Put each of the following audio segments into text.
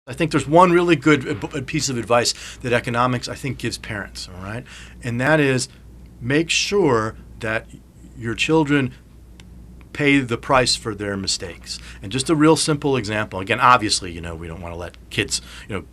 I think there's one really good piece of advice that economics, I think, gives parents, all right? And that is make sure that your children pay the price for their mistakes. And just a real simple example. Again, obviously, we don't want to let kids,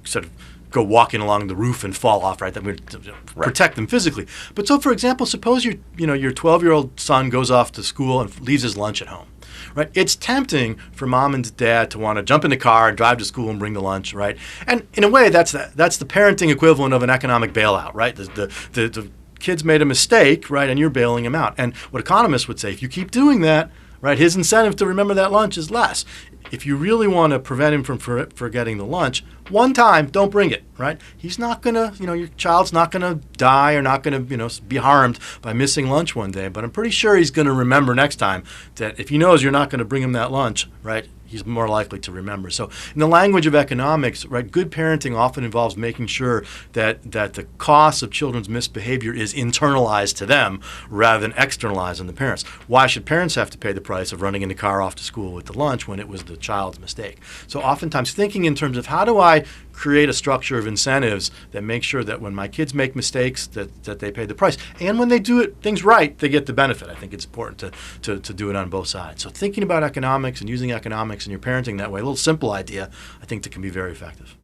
sort of go walking along the roof and fall off, right? That would protect them physically. But so, for example, suppose your 12-year-old son goes off to school and leaves his lunch at home. Right? It's tempting for mom and dad to want to jump in the car and drive to school and bring the lunch, right? And in a way, that's the parenting equivalent of an economic bailout, right? The kids made a mistake, right, and you're bailing him out. And what economists would say, if you keep doing that, right, his incentive to remember that lunch is less. If you really want to prevent him from forgetting the lunch, one time, don't bring it, right? He's not going to, your child's not going to die or not going to, be harmed by missing lunch one day. But I'm pretty sure he's going to remember next time that if he knows you're not going to bring him that lunch, right, he's more likely to remember. So in the language of economics, right, good parenting often involves making sure that the cost of children's misbehavior is internalized to them rather than externalized on the parents. Why should parents have to pay the price of running in the car off to school with the lunch when it was the child's mistake? So oftentimes thinking in terms of how do I create a structure of incentives that make sure that when my kids make mistakes that they pay the price, and when they do things right, they get the benefit. I think it's important to do it on both sides. So thinking about economics and using economics in your parenting that way, a little simple idea, I think that can be very effective.